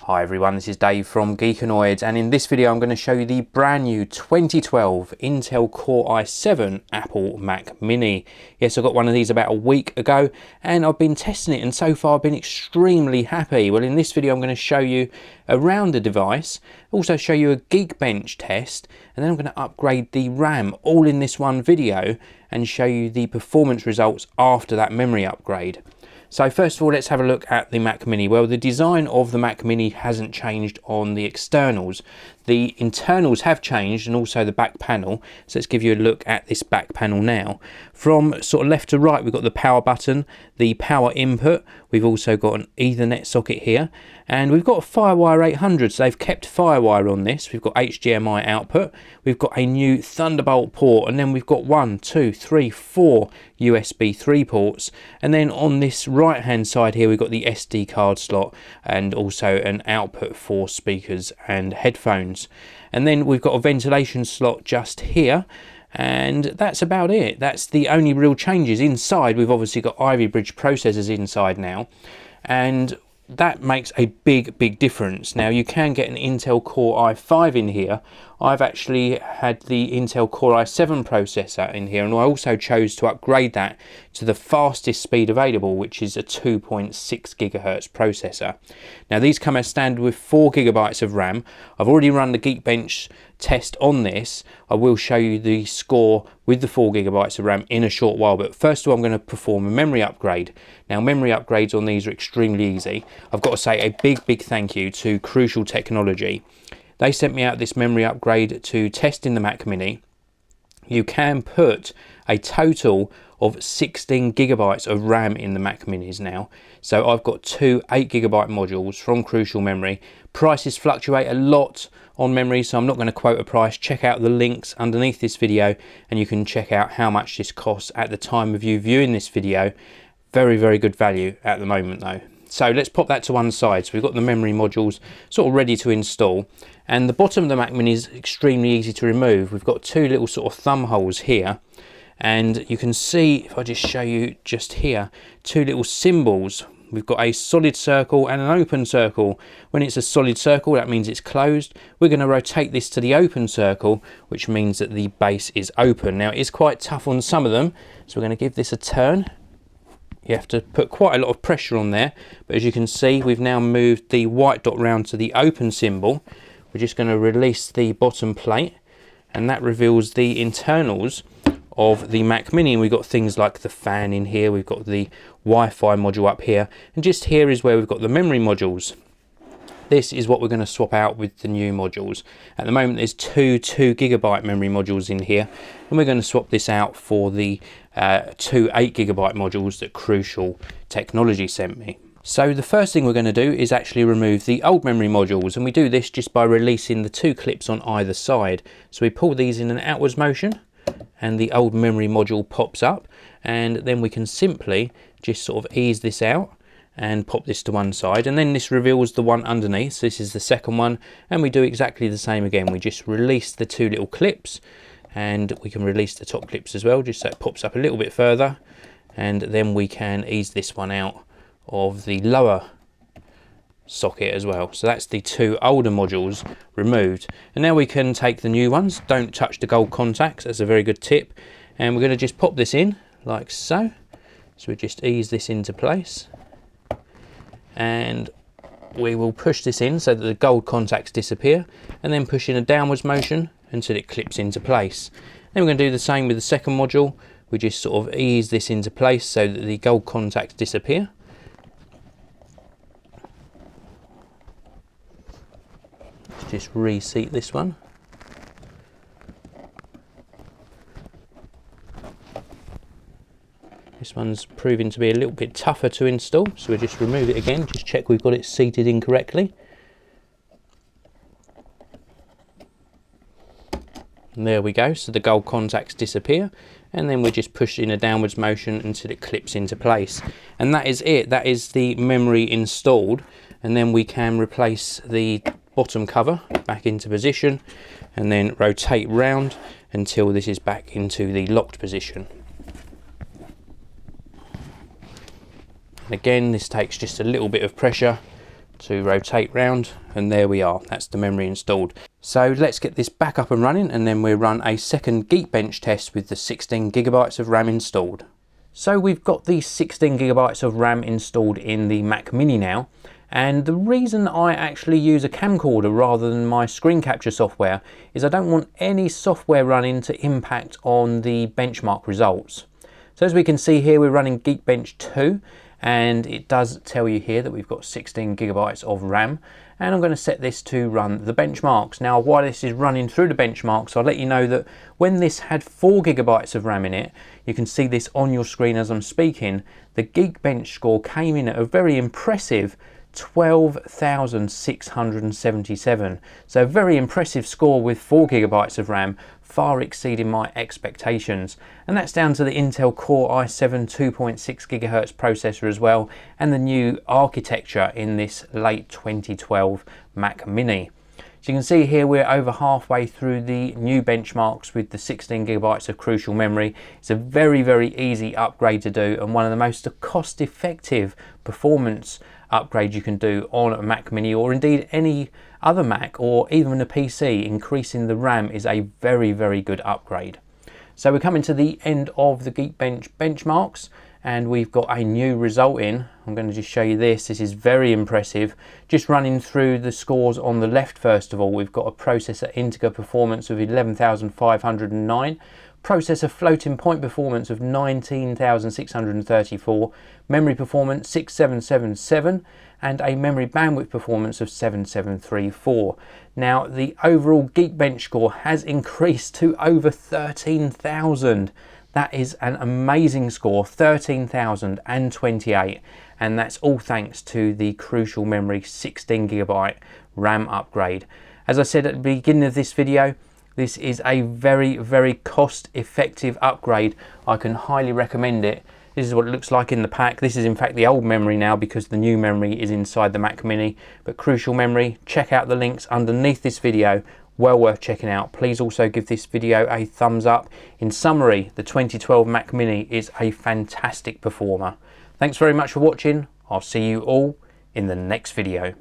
Hi everyone, this is Dave from Geekanoids, and in this video I'm going to show you the brand new 2012 Intel Core i7 Apple Mac Mini. Yes, I got one of these about a week ago and I've been testing it, and so far I've been extremely happy. Well, in this video I'm going to show you around the device, also show you a Geekbench test, and then I'm going to upgrade the RAM all in this one video and show you the performance results after that memory upgrade. So first of all, let's have a look at the Mac Mini. Well, the design of the Mac Mini hasn't changed on the externals. The internals have changed, and also the back panel. So let's give you a look at this back panel now. From sort of left to right, we've got the power button, the power input. We've also got an Ethernet socket here, and we've got a Firewire 800. So they've kept Firewire on this. We've got HDMI output. We've got a new Thunderbolt port, and then we've got 4 USB 3 ports. And then on this right hand side here, we've got the SD card slot and also an output for speakers and headphones. And then we've got a ventilation slot just here, and that's about it. That's the only real changes. Inside we've obviously got Ivy Bridge processors inside now, and that makes a big difference. Now you can get an Intel Core i5 in here. I've actually had the Intel Core i7 processor in here, and I also chose to upgrade that to the fastest speed available, which is a 2.6 GHz processor. Now these come as standard with 4 GB of RAM. I've already run the Geekbench test on this. I will show you the score with the 4 GB of RAM in a short while, but first of all I'm going to perform a memory upgrade. Now memory upgrades on these are extremely easy. I've got to say a big thank you to Crucial Technology. They sent me out this memory upgrade to test in the Mac Mini. You can put a total of 16 GB of RAM in the Mac Minis now. So I've got two 8 GB modules from Crucial Memory. Prices fluctuate a lot on memory, so I'm not going to quote a price. Check out the links underneath this video and you can check out how much this costs at the time of you viewing this video. Very good value at the moment though. So let's pop that to one side. So we've got the memory modules sort of ready to install, and the bottom of the Mac Mini is extremely easy to remove. We've got two little sort of thumb holes here, and you can see, if I just show you just here, two little symbols. We've got a solid circle and an open circle. When it's a solid circle, that means it's closed. We're going to rotate this to the open circle, which means that the base is open. Now it is quite tough on some of them, so we're going to give this a turn. You have to put quite a lot of pressure on there, but as you can see, we've now moved the white dot round to the open symbol. We're just going to release the bottom plate, and that reveals the internals of the Mac Mini. And we've got things like the fan in here, we've got the Wi-Fi module up here, and just here is where we've got the memory modules. This is what we're going to swap out with the new modules. At the moment there's two 2 GB memory modules in here, and we're going to swap this out for the two 8 GB modules that Crucial Technology sent me. So the first thing we're going to do is actually remove the old memory modules, and we do this just by releasing the two clips on either side. So we pull these in an outwards motion and the old memory module pops up, and then we can simply just sort of ease this out and pop this to one side, and then this reveals the one underneath. So this is the second one, and we do exactly the same again. We just release the two little clips, and we can release the top clips as well, just so it pops up a little bit further, and then we can ease this one out of the lower socket as well. So that's the two older modules removed, and now we can take the new ones. Don't touch the gold contacts, that's a very good tip, and we're going to just pop this in like so. So we just ease this into place, and we will push this in so that the gold contacts disappear, and then push in a downwards motion until it clips into place. Then we're going to do the same with the second module. We just sort of ease this into place so that the gold contacts disappear. Let's just reseat this one. This one's proving to be a little bit tougher to install, so we'll just remove it again, just check we've got it seated incorrectly. And there we go, so the gold contacts disappear, and then we just push in a downwards motion until it clips into place. And that is it, that is the memory installed, and then we can replace the bottom cover back into position and then rotate round until this is back into the locked position. And again, this takes just a little bit of pressure to rotate round, and there we are, that's the memory installed. So let's get this back up and running, and then we'll run a second Geekbench test with the 16GB of RAM installed. So we've got the 16GB of RAM installed in the Mac Mini now, and the reason I actually use a camcorder rather than my screen capture software is I don't want any software running to impact on the benchmark results. So as we can see here, we're running Geekbench 2, and it does tell you here that we've got 16GB of RAM, and I'm going to set this to run the benchmarks. Now while this is running through the benchmarks, I'll let you know that when this had 4GB of RAM in it, you can see this on your screen as I'm speaking, the Geekbench score came in at a very impressive 12,677. So a very impressive score with 4GB of RAM, far exceeding my expectations. And that's down to the Intel Core i7 2.6GHz processor as well, and the new architecture in this late 2012 Mac Mini. So you can see here we're over halfway through the new benchmarks with the 16GB of crucial memory. It's a very, very easy upgrade to do, and one of the most cost-effective performance upgrade you can do on a Mac Mini, or indeed any other Mac or even a PC. Increasing the RAM is a very, very good upgrade. So we're coming to the end of the Geekbench benchmarks, and we've got a new result in. I'm going to just show you this. This is very impressive. Just running through the scores on the left first of all, we've got a processor integer performance of 11,509, processor floating point performance of 19,634, memory performance 6777, and a memory bandwidth performance of 7734. Now the overall Geekbench score has increased to over 13,000. That is an amazing score, 13,028, and that's all thanks to the Crucial Memory 16GB RAM upgrade. As I said at the beginning of this video, this is a very, very cost-effective upgrade. I can highly recommend it. This is what it looks like in the pack. This is in fact the old memory now because the new memory is inside the Mac Mini. But Crucial Memory, check out the links underneath this video. Well worth checking out. Please also give this video a thumbs up. In summary, the 2012 Mac Mini is a fantastic performer. Thanks very much for watching. I'll see you all in the next video.